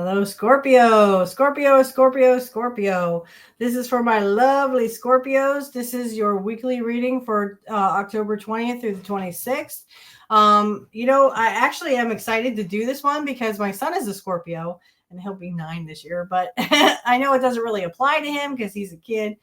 Hello, Scorpio. Scorpio, Scorpio, Scorpio. This is for my lovely Scorpios. This is your weekly reading for October 20th through the 26th. I actually am excited to do this one because my son is a Scorpio and he'll be 9 this year, but I know it doesn't really apply to him because he's a kid.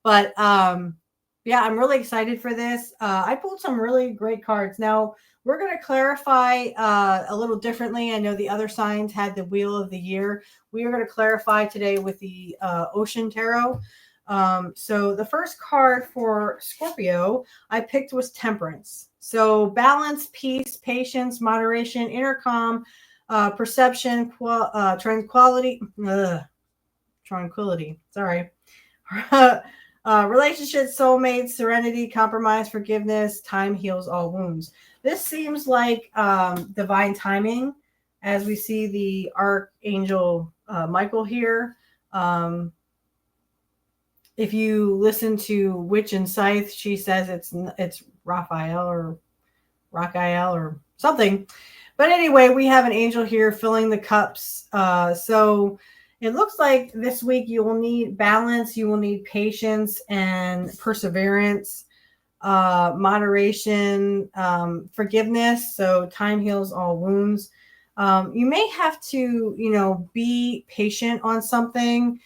But yeah, I'm really excited for this. I pulled some really great cards. Now, we're going to clarify a little differently. I know the other signs had the Wheel of the Year. We are going to clarify today with the Ocean Tarot. So the first card for Scorpio I picked was Temperance. So balance, peace, patience, moderation, inner calm, perception, tranquility. Tranquility. Sorry. Relationships, soulmates, serenity, compromise, forgiveness, time heals all wounds. This seems like divine timing as we see the Archangel Michael here. If you listen to Witch and Scythe, she says it's Raphael or something. But anyway, we have an angel here filling the cups. So it looks like this week you will need balance, you will need patience and perseverance, moderation, forgiveness. So time heals all wounds. You may have to, be patient on something.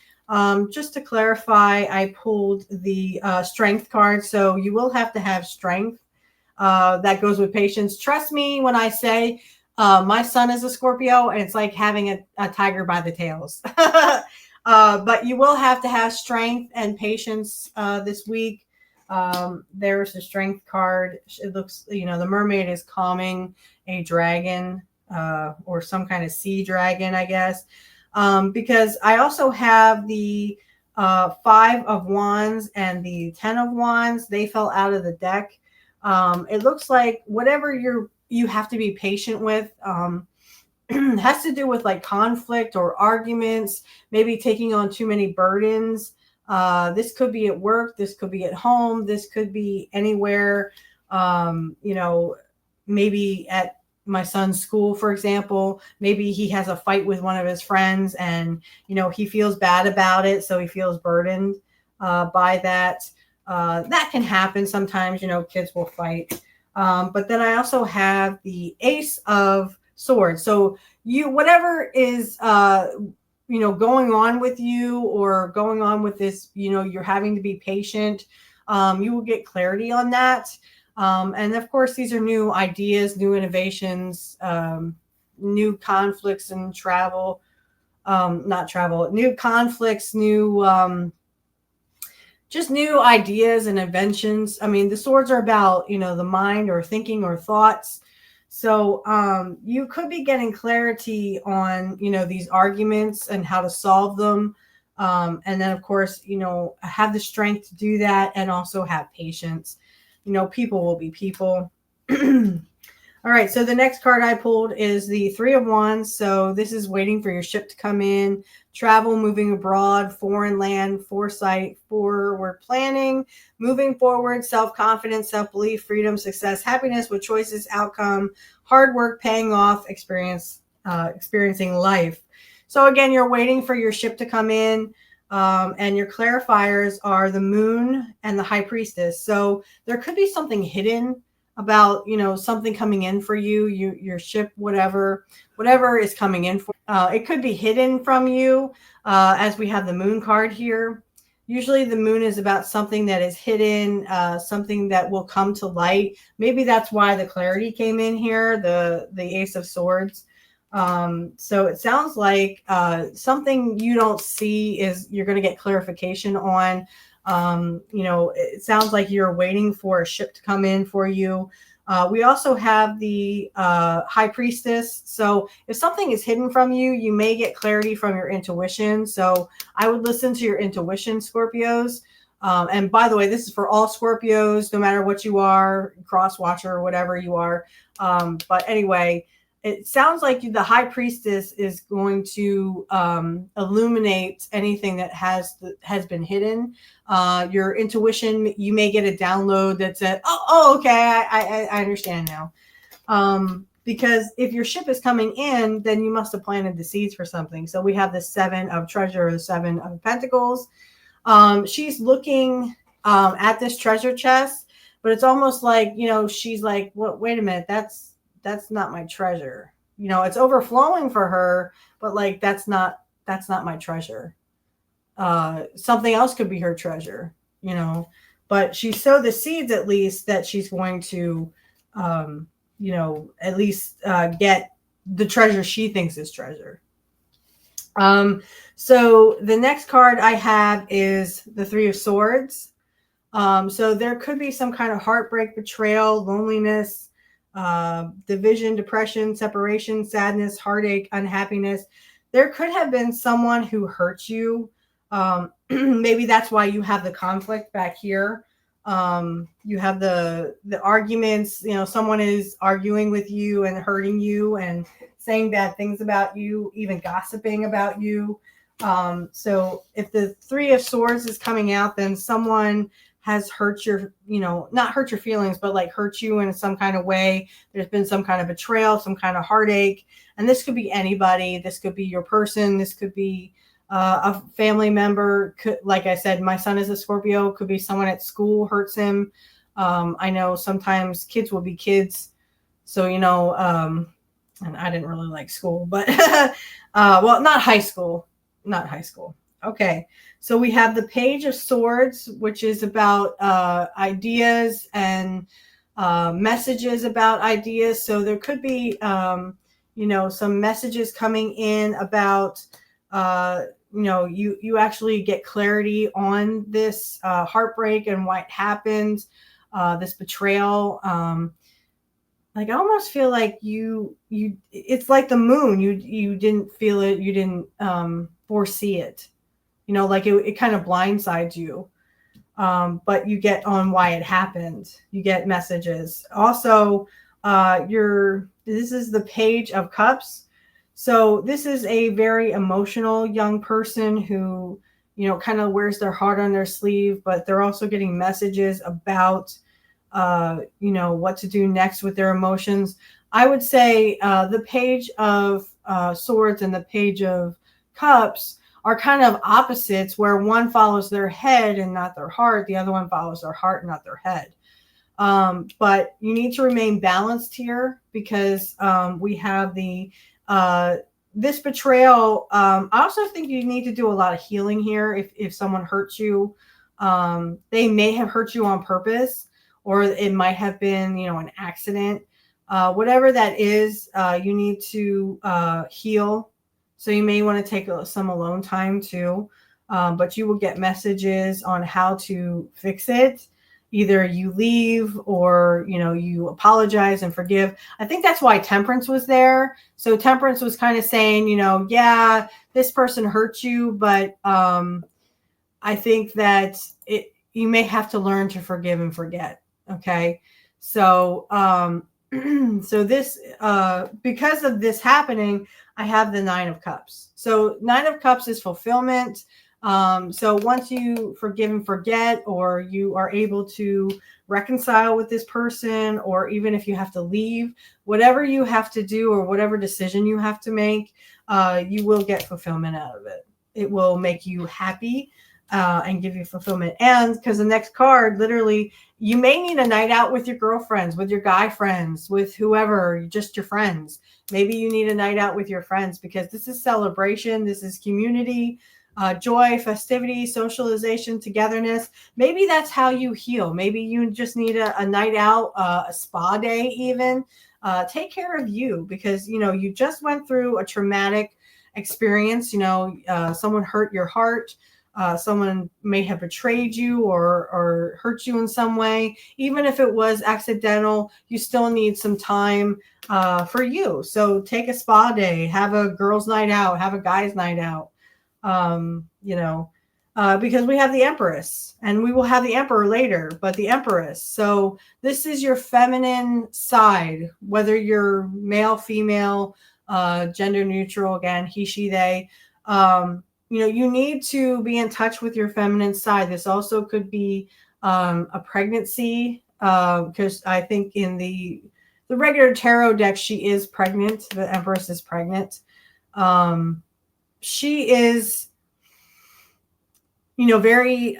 Just to clarify, I pulled the strength card. So you will have to have strength. That goes with patience. Trust me when I say my son is a Scorpio and it's like having a tiger by the tails. But you will have to have strength and patience this week. There's a strength card. It looks, the mermaid is calming a dragon or some kind of sea dragon, I guess. Because I also have the 5 of Wands and the 10 of Wands. They fell out of the deck. It looks like whatever you have to be patient with has to do with like conflict or arguments, maybe taking on too many burdens. This could be at work. This could be at home. This could be anywhere. Maybe at my son's school, for example, maybe he has a fight with one of his friends and, he feels bad about it. So he feels burdened by that. That can happen sometimes, kids will fight. But then I also have the Ace of Swords. So whatever is, going on with you or going on with this, you're having to be patient. You will get clarity on that. And of course, these are new ideas, new innovations, new conflicts and travel, new conflicts, just new ideas and inventions. I mean, the swords are about, the mind or thinking or thoughts. So you could be getting clarity on, these arguments and how to solve them. And then, of course, have the strength to do that and also have patience. People will be people. All right, so the next card I pulled is the 3 of Wands. So this is waiting for your ship to come in, travel, moving abroad, foreign land, foresight, forward planning, moving forward, self-confidence, self-belief, freedom, success, happiness with choices, outcome, hard work paying off, experiencing life. So again, you're waiting for your ship to come in. And your clarifiers are the Moon and the High Priestess. So there could be something hidden about, something coming in for you, your ship, whatever is coming in for. It could be hidden from you, as we have the Moon card here. Usually the Moon is about something that is hidden, something that will come to light. Maybe that's why the clarity came in here, the Ace of Swords. So it sounds like something you don't see is you're going to get clarification on. It sounds like you're waiting for a ship to come in for you. We also have the High Priestess. So if something is hidden from you, you may get clarity from your intuition. So I would listen to your intuition, Scorpios. And by the way, this is for all Scorpios, no matter what you are, cross watcher or whatever you are. But anyway, it sounds like the High Priestess is going to illuminate anything that has been hidden. Your intuition, you may get a download that said, okay, I understand now. because if your ship is coming in, then you must have planted the seeds for something. So we have the 7 of treasure, the 7 of pentacles. She's looking at this treasure chest, but it's almost like, she's like, what, wait a minute, that's not my treasure. It's overflowing for her, but like, that's not my treasure. Something else could be her treasure, but she sowed the seeds, at least, that she's going to, at least get the treasure she thinks is treasure. So the next card I have is the 3 of Swords. So there could be some kind of heartbreak, betrayal, loneliness, division, depression, separation, sadness, heartache, unhappiness. There could have been someone who hurt you. Maybe that's why you have the conflict back here. You have the arguments, someone is arguing with you and hurting you and saying bad things about you, even gossiping about you. So if the 3 of Swords is coming out, then someone has hurt your, not hurt your feelings, but like hurt you in some kind of way. There's been some kind of betrayal, some kind of heartache. And this could be anybody. This could be your person. This could be a family member. Like I said, my son is a Scorpio. Could be someone at school hurts him. I know sometimes kids will be kids. So, and I didn't really like school, but well, not high school. Okay. So we have the Page of Swords, which is about ideas and messages about ideas. So there could be, some messages coming in about, you actually get clarity on this heartbreak and why it happened, this betrayal. Like, I almost feel like it's like the moon. You didn't feel it. You didn't foresee it. Like it kind of blindsides you. But you get on why it happened. You get messages. Also, this is the Page of Cups. So this is a very emotional young person who, kind of wears their heart on their sleeve, but they're also getting messages about, what to do next with their emotions. I would say the Page of Swords and the Page of Cups are kind of opposites, where one follows their head and not their heart. The other one follows their heart and not their head. But you need to remain balanced here, because we have this betrayal. I also think you need to do a lot of healing here. If someone hurts you, they may have hurt you on purpose, or it might have been, an accident. Whatever that is, you need to heal. So you may want to take some alone time too. But you will get messages on how to fix it. Either you leave, or, you apologize and forgive. I think that's why Temperance was there. So Temperance was kind of saying, yeah, this person hurt you, but I think that you may have to learn to forgive and forget. Okay. So, so this, because of this happening, I have the 9 of Cups. So 9 of Cups is fulfillment. So once you forgive and forget, or you are able to reconcile with this person, or even if you have to leave, whatever you have to do, or whatever decision you have to make, you will get fulfillment out of it. It will make you happy. And give you fulfillment. And because the next card, literally, you may need a night out with your girlfriends, with your guy friends, with whoever, just your friends. Maybe you need a night out with your friends, because this is celebration. This is community, joy, festivity, socialization, togetherness. Maybe that's how you heal. Maybe you just need a night out, a spa day even. Take care of you, because, you just went through a traumatic experience. Someone hurt your heart. Someone may have betrayed you or hurt you in some way. Even if it was accidental, you still need some time for you. So take a spa day, have a girls' night out, have a guys' night out, because we have the Empress, and we will have the Emperor later, but the Empress. So this is your feminine side, whether you're male, female, gender neutral, again, he, she, they. You need to be in touch with your feminine side. This also could be a pregnancy, because I think in the the regular tarot deck, she is pregnant. The Empress is pregnant. She is, very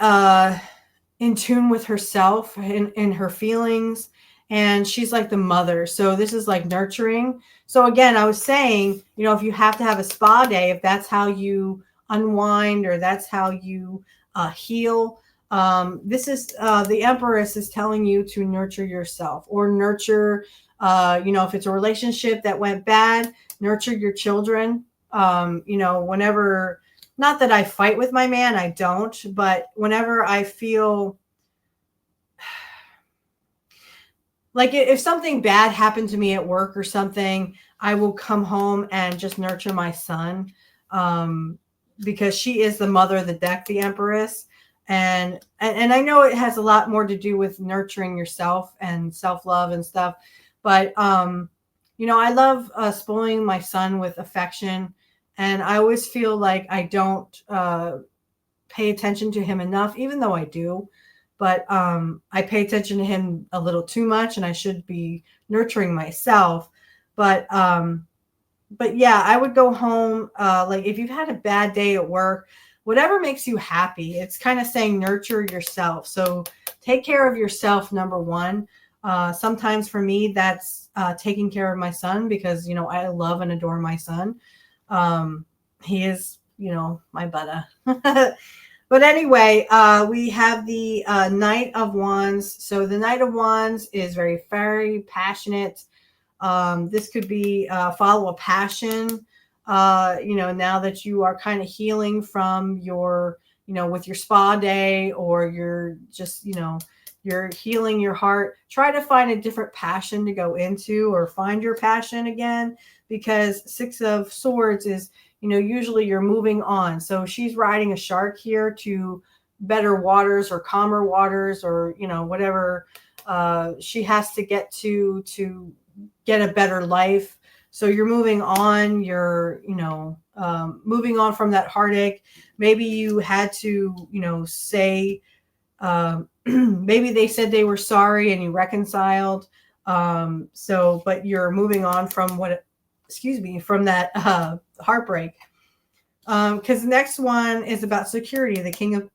in tune with herself and her feelings. And she's like the mother. So this is like nurturing. So again, I was saying, if you have to have a spa day, if that's how you unwind or that's how you heal, this is the Empress is telling you to nurture yourself or nurture, if it's a relationship that went bad, nurture your children. Whenever, not that I fight with my man, I don't, but whenever I feel like if something bad happened to me at work or something, I will come home and just nurture my son, because she is the mother of the deck, the Empress. And I know it has a lot more to do with nurturing yourself and self-love and stuff. But, I love spoiling my son with affection. And I always feel like I don't pay attention to him enough, even though I do. But I pay attention to him a little too much, and I should be nurturing myself. But yeah, I would go home. Like if you've had a bad day at work, whatever makes you happy, it's kind of saying nurture yourself. So take care of yourself, number one. Sometimes for me, that's taking care of my son because, I love and adore my son. He is, my butter. But anyway, we have the Knight of Wands. So the Knight of Wands is very, very passionate. This could be follow a passion. Now that you are kind of healing from your, with your spa day, or you're just, you're healing your heart, try to find a different passion to go into or find your passion again, because Six of Swords is, usually you're moving on. So she's riding a shark here to better waters or calmer waters, or, whatever she has to get to get a better life. So you're moving on, you're, moving on from that heartache. Maybe you had to, say, maybe they said they were sorry and you reconciled. But you're moving on from from that heartbreak. Because the next one is about security, the King of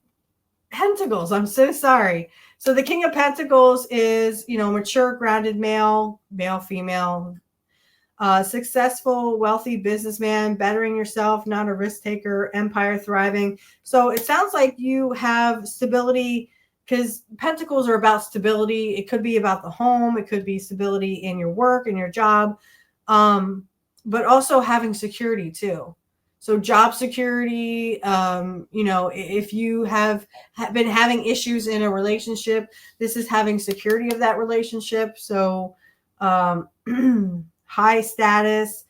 Pentacles. I'm so sorry. So the King of Pentacles is, mature, grounded male, female, successful, wealthy businessman, bettering yourself, not a risk taker, empire thriving. So it sounds like you have stability, because Pentacles are about stability. It could be about the home. It could be stability in your work and your job, but also having security too. So job security, if you have been having issues in a relationship, this is having security of that relationship. So high status,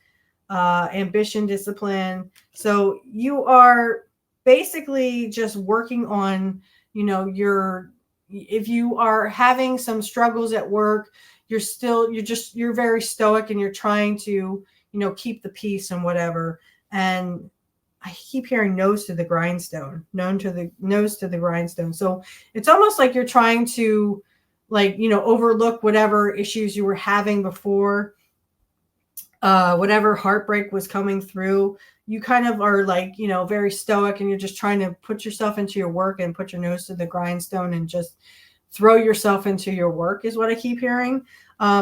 ambition, discipline. So you are basically just working on, if you are having some struggles at work, you're very stoic and you're trying to, keep the peace and whatever. And I keep hearing nose to the grindstone. So it's almost like you're trying to, overlook whatever issues you were having before, whatever heartbreak was coming through. You kind of are very stoic, and you're just trying to put yourself into your work and put your nose to the grindstone and just throw yourself into your work is what I keep hearing,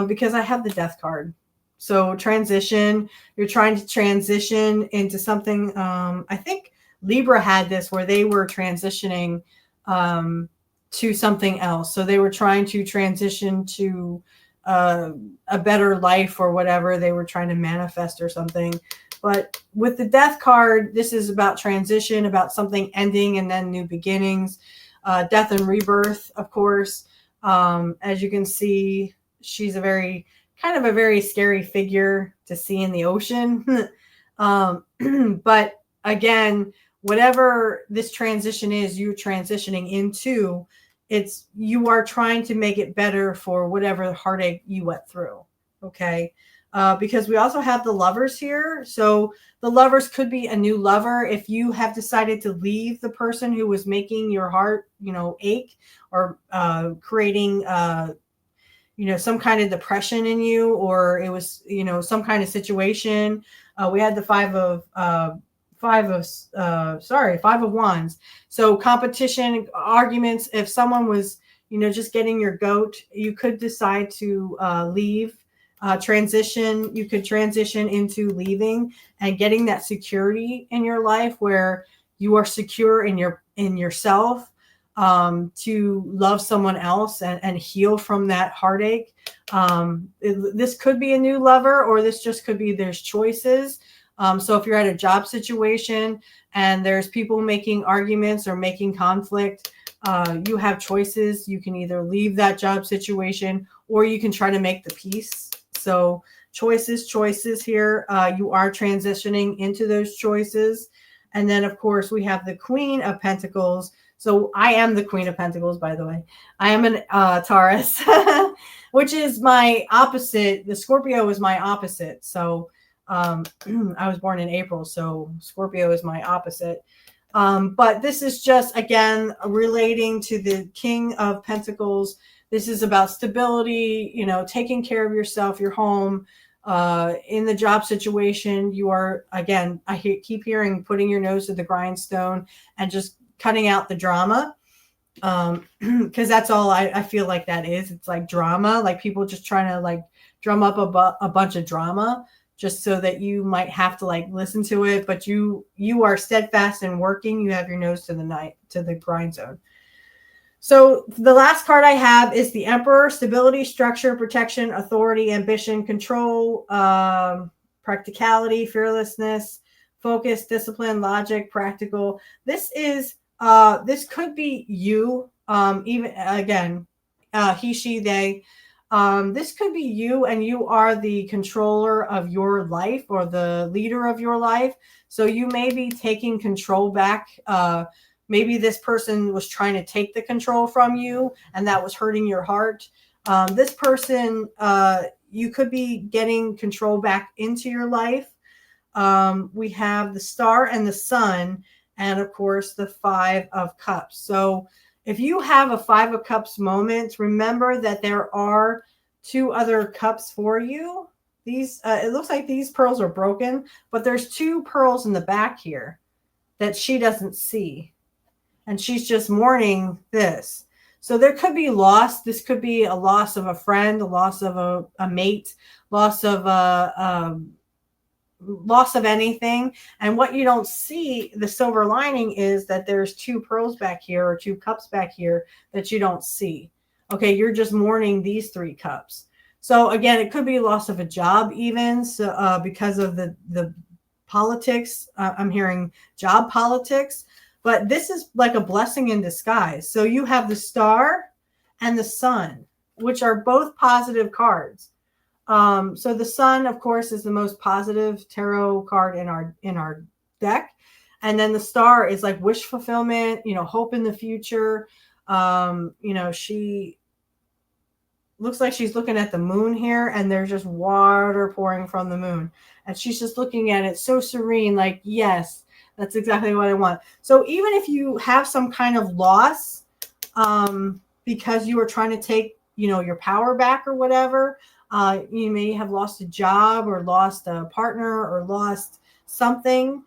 because I have the Death card. So transition, you're trying to transition into something. I think Libra had this where they were transitioning to something else. So they were trying to transition to a better life or whatever they were trying to manifest or something. But with the Death card, this is about transition, about something ending and then new beginnings, death and rebirth, of course. As you can see, she's a very scary figure to see in the ocean. But again, whatever this transition is you're transitioning into, you are trying to make it better for whatever heartache you went through. Okay. Because we also have the Lovers here. So the Lovers could be a new lover. If you have decided to leave the person who was making your heart, ache, or creating, some kind of depression in you, or it was, some kind of situation. We had the five of wands. So competition, arguments. If someone was, just getting your goat, you could decide to leave, transition. You could transition into leaving and getting that security in your life where you are secure in yourself, to love someone else and heal from that heartache. This could be a new lover, or this just could be there's choices. So if you're at a job situation and there's people making arguments or making conflict, you have choices. You can either leave that job situation, or you can try to make the peace. So choices here. You are transitioning into those choices. And then, of course, we have the Queen of Pentacles. So I am the Queen of Pentacles, by the way. I am an Taurus, which is my opposite. The Scorpio is my opposite. So I was born in April, so Scorpio is my opposite. But this is just, again, relating to the King of Pentacles. This is about stability, taking care of yourself, your home. In the job situation, you are, again, keep hearing putting your nose to the grindstone and just cutting out the drama. Because that's all I feel like that is. It's like drama, like people just trying to like drum up a bunch of drama just so that you might have to like listen to it. But you are steadfast and working. You have your nose to the grind zone. So the last card I have is the Emperor. Stability, structure, protection, authority, ambition, control, practicality, fearlessness, focus, discipline, logic, practical. This could be you, even again, he, she, they. This could be you, and you are the controller of your life or the leader of your life. So you may be taking control back. Maybe this person was trying to take the control from you, and that was hurting your heart. This person, you could be getting control back into your life. We have the Star and the Sun, and of course the Five of Cups. So if you have a Five of Cups moment, remember that there are two other cups for you. These, it looks like these pearls are broken, but there's two pearls in the back here that she doesn't see. And she's just mourning this. So there could be loss. This could be a loss of a friend, a loss of a mate, loss of anything. And what you don't see, the silver lining, is that there's two pearls back here, or two cups back here that you don't see. Okay, you're just mourning these three cups. So again, it could be loss of a job even, so because of the politics. I'm hearing job politics. But this is like a blessing in disguise. So you have the Star and the Sun, which are both positive cards. So the Sun, of course, is the most positive tarot card in our deck. And then the Star is like wish fulfillment, hope in the future. She looks like she's looking at the moon here, and there's just water pouring from the moon. And she's just looking at it so serene, like, yes, that's exactly what I want. So even if you have some kind of loss, because you are trying to take, your power back or whatever, you may have lost a job or lost a partner or lost something,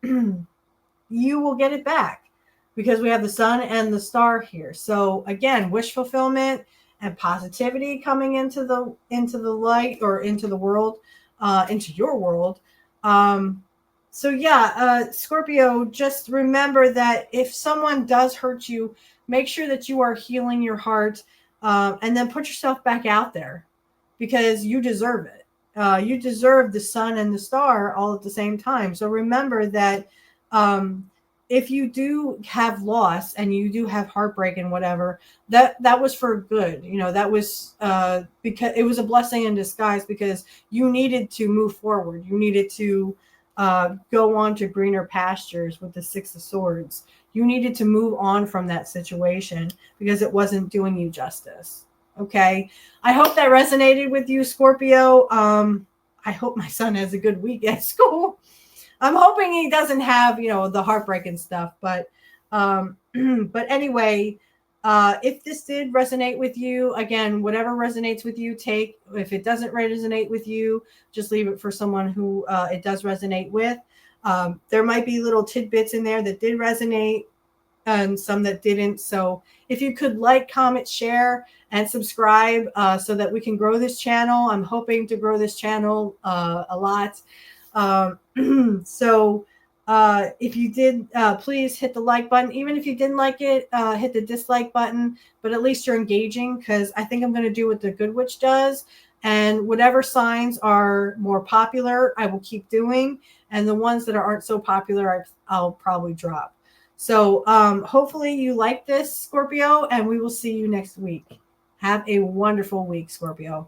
you will get it back because we have the Sun and the Star here. So again, wish fulfillment and positivity coming into the light, or into the world, into your world. So yeah, Scorpio, just remember that if someone does hurt you, make sure that you are healing your heart, and then put yourself back out there, because you deserve it. You deserve the Sun and the Star all at the same time. So remember that if you do have loss and you do have heartbreak and whatever, that was for good. That was because it was a blessing in disguise, because you needed to move forward. You needed to go on to greener pastures with the Six of Swords. You needed to move on from that situation because it wasn't doing you justice. Okay. I hope that resonated with you, Scorpio. I hope my son has a good week at school. I'm hoping he doesn't have, the heartbreak and stuff, but anyway, If this did resonate with you, again, whatever resonates with you, take. If it doesn't resonate with you, just leave it for someone who it does resonate with. There might be little tidbits in there that did resonate and some that didn't. So if you could like, comment, share, and subscribe so that we can grow this channel. I'm hoping to grow this channel a lot. So if you did, please hit the like button. Even if you didn't like it, hit the dislike button. But at least you're engaging, because I think I'm going to do what the Good Witch does. And whatever signs are more popular, I will keep doing. And the ones that aren't so popular, I'll probably drop. So hopefully you like this, Scorpio, and we will see you next week. Have a wonderful week, Scorpio.